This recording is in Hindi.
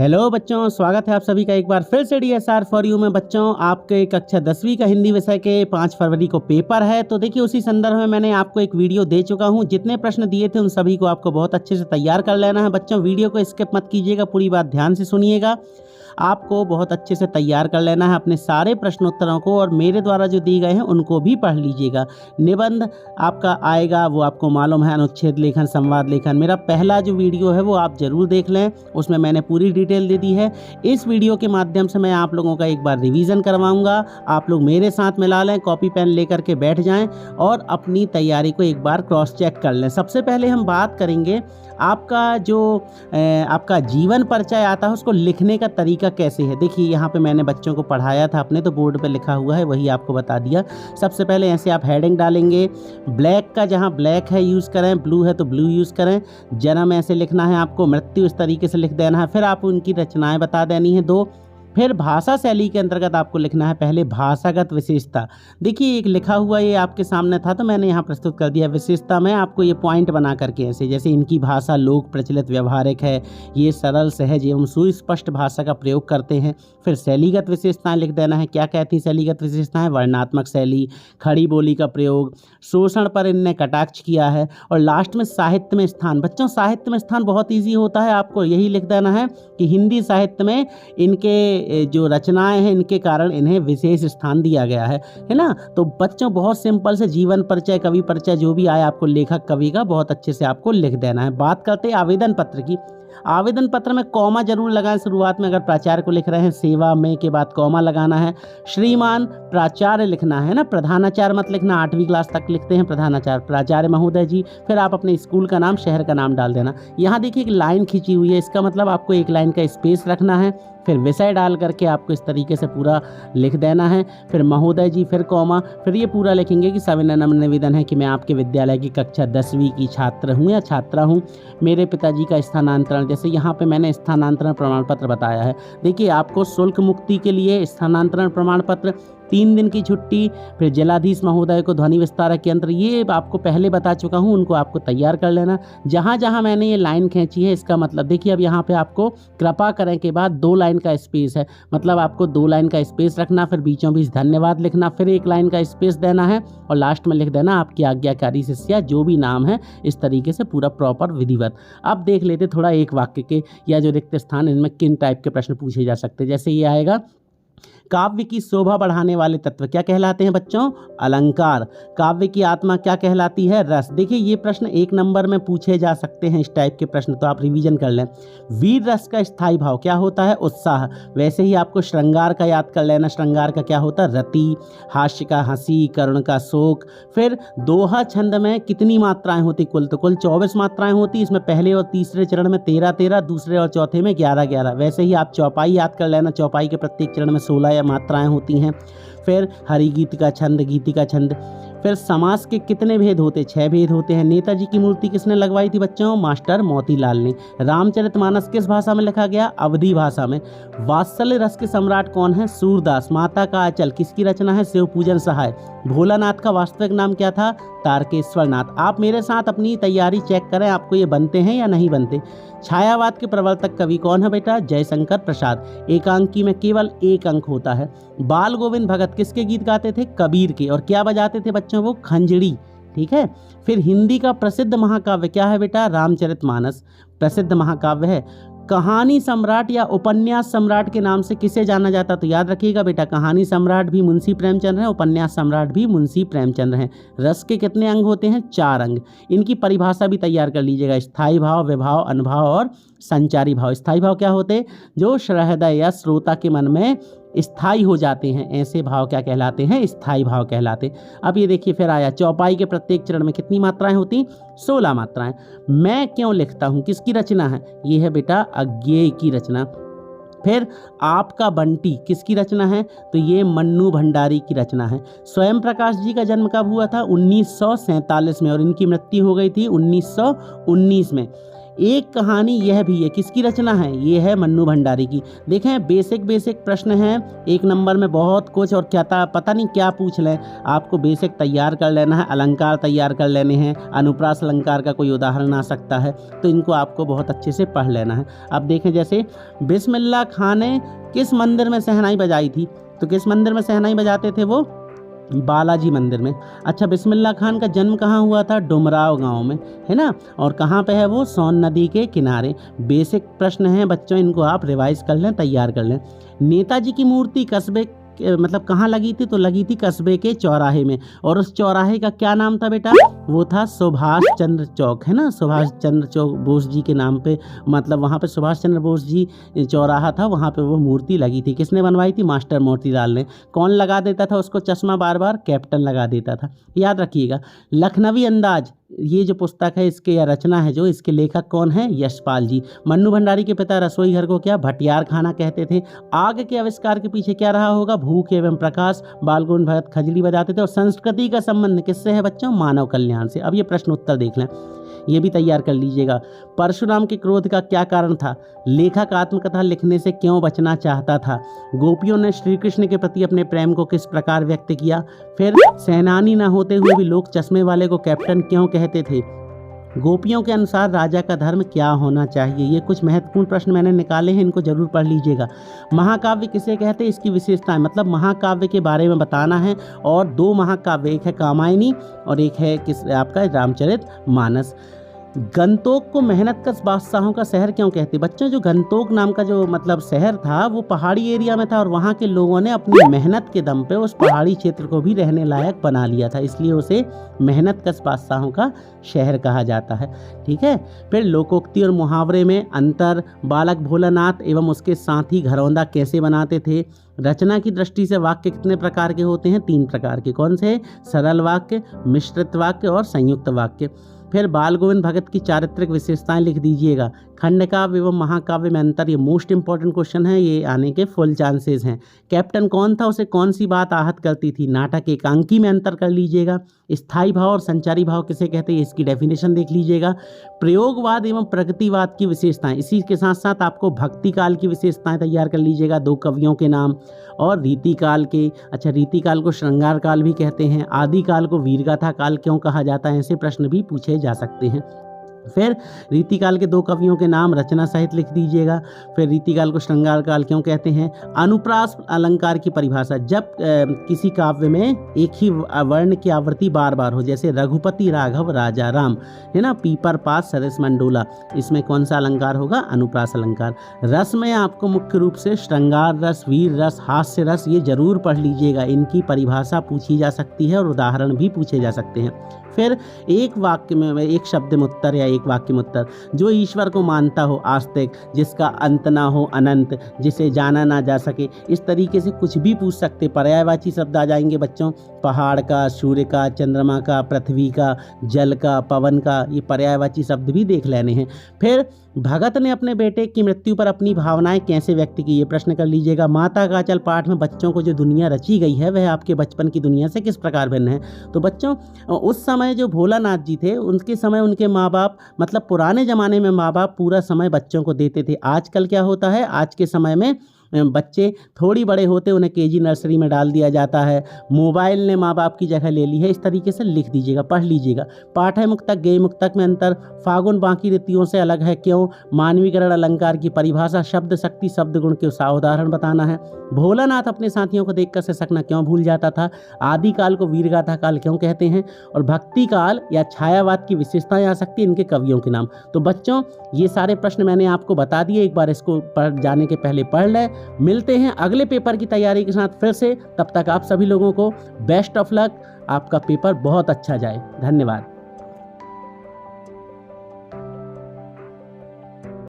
हेलो बच्चों, स्वागत है आप सभी का एक बार फिर से DSR फॉर यू में। बच्चों, आपके कक्षा 10वीं का हिंदी विषय के 5 फरवरी को पेपर है। तो देखिए, उसी संदर्भ में मैंने आपको एक वीडियो दे चुका हूं। जितने प्रश्न दिए थे उन सभी को आपको बहुत अच्छे से तैयार कर लेना है। बच्चों, वीडियो को स्किप मत कीजिएगा, पूरी बात ध्यान से सुनिएगा। आपको बहुत अच्छे से तैयार कर लेना है अपने सारे प्रश्नोत्तरों को, और मेरे द्वारा जो दिए गए हैं उनको भी पढ़ लीजिएगा। निबंध आपका आएगा, वो आपको मालूम है, अनुच्छेद लेखन, संवाद लेखन। मेरा पहला जो वीडियो है वो आप ज़रूर देख लें, उसमें मैंने पूरी डिटेल दे दी है। इस वीडियो के माध्यम से मैं आप लोगों का एक बार रिवीजन करवाऊंगा। आप लोग मेरे साथ मिला लें, कॉपी पेन लेकर के बैठ जाएं और अपनी तैयारी को एक बार क्रॉस चेक कर लें। सबसे पहले हम बात करेंगे आपका जो आपका जीवन परिचय आता है उसको लिखने का तरीका कैसे है। देखिए, यहाँ पे मैंने बच्चों को पढ़ाया था अपने, तो बोर्ड पे लिखा हुआ है, वही आपको बता दिया। सबसे पहले ऐसे आप हेडिंग डालेंगे। ब्लैक का जहाँ ब्लैक है यूज़ करें, ब्लू है तो ब्लू यूज़ करें। जन्म ऐसे लिखना है आपको, मृत्यु इस तरीके से लिख देना है। फिर आप उनकी रचनाएं बता देनी है 2। फिर भाषा शैली के अंतर्गत आपको लिखना है पहले भाषागत विशेषता। देखिए, एक लिखा हुआ ये आपके सामने था तो मैंने यहाँ प्रस्तुत कर दिया। विशेषता में आपको ये पॉइंट बना करके ऐसे, जैसे इनकी भाषा लोक प्रचलित व्यवहारिक है, ये सरल सहज एवं सुस्पष्ट भाषा का प्रयोग करते हैं। फिर शैलीगत विशेषताएं लिख देना है। क्या कहती हैं शैलीगत विशेषताएं? वर्णनात्मक शैली, खड़ी बोली का प्रयोग, शोषण पर इनने कटाक्ष किया है। और लास्ट में साहित्य में स्थान। बच्चों, साहित्य में स्थान बहुत ईजी होता है, आपको यही लिख देना है कि हिंदी साहित्य में इनके जो रचनाएं हैं इनके कारण इन्हें विशेष स्थान दिया गया है ना। तो बच्चों, बहुत सिंपल से जीवन परिचय, कवि परिचय, जो भी आए आपको लेखक कवि का बहुत अच्छे से आपको लिख देना है। बात करते हैं आवेदन पत्र की। आवेदन पत्र में कॉमा जरूर लगाएं शुरुआत में। अगर प्राचार्य को लिख रहे हैं, सेवा में के बाद कॉमा लगाना है। श्रीमान प्राचार्य लिखना है ना, प्रधानाचार्य मत लिखना। 8वीं क्लास तक लिखते हैं प्रधानाचार्य, प्राचार्य महोदय जी। फिर आप अपने स्कूल का नाम, शहर का नाम डाल देना। यहाँ देखिए एक लाइन खींची हुई है, इसका मतलब आपको एक लाइन का स्पेस रखना है। फिर विषय डाल करके आपको इस तरीके से पूरा लिख देना है। फिर महोदय जी, फिर कॉमा, फिर ये पूरा लिखेंगे कि सविनय नम्र निवेदन है कि मैं आपके विद्यालय की कक्षा 10वीं की छात्र हूँ या छात्रा हूँ। मेरे पिताजी का स्थानांतरण, जैसे यहाँ पे मैंने स्थानांतरण प्रमाण पत्र बताया है। देखिए, आपको शुल्क मुक्ति के लिए स्थानांतरण प्रमाण पत्र, 3 दिन की छुट्टी, फिर जिलाधीश महोदय को ध्वनि विस्तारक यंत्र, ये आपको पहले बता चुका हूँ, उनको आपको तैयार कर लेना। जहाँ जहाँ मैंने ये लाइन खींची है इसका मतलब देखिए, अब यहाँ पे आपको कृपा करें के बाद 2 लाइन का स्पेस है, मतलब आपको 2 लाइन का स्पेस रखना। फिर बीचों बीच धन्यवाद लिखना, फिर 1 लाइन का स्पेस देना है और लास्ट में लिख देना आपकी आज्ञाकारी शिष्या, जो भी नाम है, इस तरीके से पूरा प्रॉपर विधिवत। अब देख लेते थोड़ा एक वाक्य के या जो रिक्त स्थान, इनमें किन टाइप के प्रश्न पूछे जा सकते हैं। जैसे ये आएगा, काव्य की शोभा बढ़ाने वाले तत्व क्या कहलाते हैं बच्चों? अलंकार। काव्य की आत्मा क्या कहलाती है? रस। देखिए, ये प्रश्न 1 नंबर में पूछे जा सकते हैं, इस टाइप के प्रश्न, तो आप रिवीजन कर लें। वीर रस का स्थायी भाव क्या होता है? उत्साह। वैसे ही आपको श्रृंगार का याद कर लेना। श्रृंगार का क्या होता है? रति। हास्य का हंसी, करुण का शोक। फिर दोहा छंद में कितनी मात्राएं होती? कुल 24 मात्राएं होती। इसमें पहले और तीसरे चरण में 13-13, दूसरे और चौथे में 11-11। वैसे ही आप चौपाई याद कर लेना। चौपाई के प्रत्येक चरण में 16 मात्राएं होती हैं। फिर हरिगीत का छंद, गीति का छंद। फिर समास के कितने भेद होते? 6 भेद होते हैं। नेताजी की मूर्ति किसने लगवाई थी बच्चों? मास्टर मोतीलाल ने। रामचरितमानस किस भाषा में लिखा गया? अवधी भाषा में। वात्सल्य रस के सम्राट कौन है? सूरदास। माता का आंचल किसकी रचना है? शिवपूजन सहाय। भोलानाथ का वास्तविक नाम क्या था? तारकेश्वर नाथ। आप मेरे साथ अपनी तैयारी चेक करें, आपको ये बनते हैं या नहीं बनते। छायावाद के प्रवर्तक कवि कौन है बेटा? जयशंकर प्रसाद। एकांकी में केवल 1 अंक होता है। बाल गोविंद भगत किसके गीत गाते थे? कबीर के। और क्या बजाते थे बच्चों? वो खंजड़ी। ठीक है। फिर हिंदी का प्रसिद्ध महाकाव्य क्या है बेटा? रामचरितमानस प्रसिद्ध महाकाव्य है। कहानी सम्राट या उपन्यास सम्राट के नाम से किसे जाना जाता? तो याद रखिएगा बेटा, कहानी सम्राट भी मुंशी प्रेमचंद्र हैं, उपन्यास सम्राट भी मुंशी प्रेमचंद्र हैं। रस के कितने अंग होते हैं? 4 अंग। इनकी परिभाषा भी तैयार कर लीजिएगा। स्थायी भाव, विभाव, अनुभाव और संचारी भाव। स्थायी भाव क्या होते? जो हृदय या श्रोता के मन में स्थायी हो जाते हैं, ऐसे भाव क्या कहलाते हैं? स्थायी भाव कहलाते। अब ये देखिए, फिर आया चौपाई के प्रत्येक चरण में कितनी मात्राएं होती? 16 मात्राएं। मैं क्यों लिखता हूं किसकी रचना है? ये है बेटा अज्ञेय की रचना। फिर आपका बंटी किसकी रचना है? तो ये मन्नू भंडारी की रचना है। स्वयं प्रकाश जी का जन्म कब हुआ था? 1947 में, और इनकी मृत्यु हो गई थी 1919 में। एक कहानी यह भी है, किसकी रचना है? ये है मन्नू भंडारी की। देखें बेसिक प्रश्न हैं, एक नंबर में बहुत कुछ, और क्या था पता नहीं क्या पूछ लें। आपको बेसिक तैयार कर लेना है, अलंकार तैयार कर लेने हैं, अनुप्रास अलंकार का कोई उदाहरण आ सकता है, तो इनको आपको बहुत अच्छे से पढ़ लेना है। अब देखें जैसे बिस्मिल्लाह खान ने किस मंदिर में शहनाई बजाई थी? तो किस मंदिर में शहनाई बजाते थे वो? बालाजी मंदिर में। अच्छा, बिस्मिल्लाह खान का जन्म कहाँ हुआ था? डुमराव गांव में, है ना। और कहाँ पे है वो? सोन नदी के किनारे। बेसिक प्रश्न हैं बच्चों, इनको आप रिवाइज कर लें, तैयार कर लें। नेताजी की मूर्ति कस्बे मतलब कहाँ लगी थी? तो लगी थी कस्बे के चौराहे में। और उस चौराहे का क्या नाम था बेटा? वो था सुभाष चंद्र चौक, है ना। सुभाष चंद्र चौक बोस जी के नाम पे, मतलब वहाँ पे सुभाष चंद्र बोस जी चौराहा था, वहाँ पे वो मूर्ति लगी थी। किसने बनवाई थी? मास्टर मोतीलाल ने। कौन लगा देता था उसको चश्मा बार बार? कैप्टन लगा देता था, याद रखिएगा। लखनवी अंदाज, ये जो पुस्तक है इसके या रचना है जो, इसके लेखक कौन है? यशपाल जी। मन्नू भंडारी के पिता रसोई घर को क्या? भटियार खाना कहते थे। आग के आविष्कार के पीछे क्या रहा होगा? भूख एवं प्रकाश। बाल गोविंद भगत खजड़ी बजाते थे। और संस्कृति का संबंध किससे है बच्चों? मानव कल्याण से। अब ये प्रश्न उत्तर देख लें, ये भी तैयार कर लीजिएगा। परशुराम के क्रोध का क्या कारण था? लेखक आत्मकथा लिखने से क्यों बचना चाहता था? गोपियों ने श्री कृष्ण के प्रति अपने प्रेम को किस प्रकार व्यक्त किया? फिर सेनानी न होते हुए भी लोग चश्मे वाले को कैप्टन क्यों कहते थे? गोपियों के अनुसार राजा का धर्म क्या होना चाहिए? ये कुछ महत्वपूर्ण प्रश्न मैंने निकाले हैं, इनको जरूर पढ़ लीजिएगा। महाकाव्य किसे कहते हैं? इसकी विशेषताएं, मतलब महाकाव्य के बारे में बताना है। और दो महाकाव्य, एक है कामायनी और एक है आपका रामचरितमानस। गंतोक को मेहनतकश बादशाहों का शहर क्यों कहते? बच्चों जो गंतोक नाम का जो मतलब शहर था वो पहाड़ी एरिया में था, और वहाँ के लोगों ने अपनी मेहनत के दम पे उस पहाड़ी क्षेत्र को भी रहने लायक बना लिया था, इसलिए उसे मेहनतकश बादशाहों का शहर कहा जाता है। ठीक है। फिर लोकोक्ति और मुहावरे में अंतर। बालक भोलानाथ एवं उसके साथी घरौंदा कैसे बनाते थे? रचना की दृष्टि से वाक्य कितने प्रकार के होते हैं? 3 प्रकार के। कौन से? सरल वाक्य, मिश्रित वाक्य और संयुक्त वाक्य। फिर बाल गोविंद भगत की चारित्रिक विशेषताएं लिख दीजिएगा। खंडकाव्य एवं महाकाव्य में अंतर, ये मोस्ट इंपॉर्टेंट क्वेश्चन है, ये आने के फुल चांसेस हैं। कैप्टन कौन था? उसे कौन सी बात आहत करती थी? नाटक एकांकी में अंतर कर लीजिएगा। स्थायी भाव और संचारी भाव किसे कहते हैं? इसकी डेफिनेशन देख लीजिएगा। प्रयोगवाद एवं प्रगतिवाद की विशेषताएं, इसी के साथ साथ आपको भक्ति काल की विशेषताएं तैयार कर लीजिएगा, 2 कवियों के नाम। और रीतिकाल के, अच्छा रीतिकाल को श्रृंगार काल भी कहते हैं। आदिकाल को वीरगाथा काल क्यों कहा जाता है? ऐसे प्रश्न भी पूछे जा सकते हैं। फिर रीतिकाल के 2 कवियों के नाम रचना सहित लिख दीजिएगा। फिर रीतिकाल को श्रृंगार काल क्यों कहते हैं? अनुप्रास अलंकार की परिभाषा, जब किसी काव्य में एक ही वर्ण की आवृत्ति बार बार हो, जैसे रघुपति राघव राजा राम, है ना, पीपर पास सरस मंडोला, इसमें कौन सा अलंकार होगा? अनुप्रास अलंकार। रस में आपको मुख्य रूप से श्रृंगार रस, वीर रस, हास्य रस, ये जरूर पढ़ लीजिएगा। इनकी परिभाषा पूछी जा सकती है और उदाहरण भी पूछे जा सकते हैं। फिर एक वाक्य में, एक शब्द में उत्तर या एक वाक्य में उत्तर। जो ईश्वर को मानता हो आस्तिक, जिसका अंत ना हो अनंत, जिसे जाना ना जा सके, इस तरीके से कुछ भी पूछ सकते। पर्यायवाची शब्द आ जाएंगे बच्चों, पहाड़ का, सूर्य का, चंद्रमा का, पृथ्वी का, जल का, पवन का, ये पर्यायवाची शब्द भी देख लेने हैं। फिर भगत ने अपने बेटे की मृत्यु पर अपनी भावनाएं कैसे व्यक्त की? ये प्रश्न कर लीजिएगा। माता का अचल पाठ में बच्चों को जो दुनिया रची गई है वह आपके बचपन की दुनिया से किस प्रकार भिन्न है? तो बच्चों उस समय जो भोलानाथ जी थे, उनके समय उनके माँ बाप, मतलब पुराने ज़माने में माँ बाप पूरा समय बच्चों को देते थे। आजकल क्या होता है? आज के समय में बच्चे थोड़ी बड़े होते उन्हें केजी नर्सरी में डाल दिया जाता है, मोबाइल ने माँ बाप की जगह ले ली है। इस तरीके से लिख दीजिएगा, पढ़ लीजिएगा। पाठय मुक्तक गेय मुक्तक में अंतर। फागुन बाकी ऋतुओं से अलग है क्यों? मानवीकरण अलंकार की परिभाषा, शब्द शक्ति शब्द गुण के उदाहरण बताना है। भोलानाथ अपने साथियों को देखकर सिसकना क्यों भूल जाता था? आदिकाल को वीरगाथा काल क्यों कहते हैं? और भक्ति काल या छायावाद की विशेषताएं आ सकती है, इनके कवियों के नाम। तो बच्चों ये सारे प्रश्न मैंने आपको बता दिए, एक बार इसको पढ़ जाने के पहले पढ़ लें। मिलते हैं अगले पेपर की तैयारी के साथ फिर से, तब तक आप सभी लोगों को बेस्ट ऑफ लक। आपका पेपर बहुत अच्छा जाए। धन्यवाद।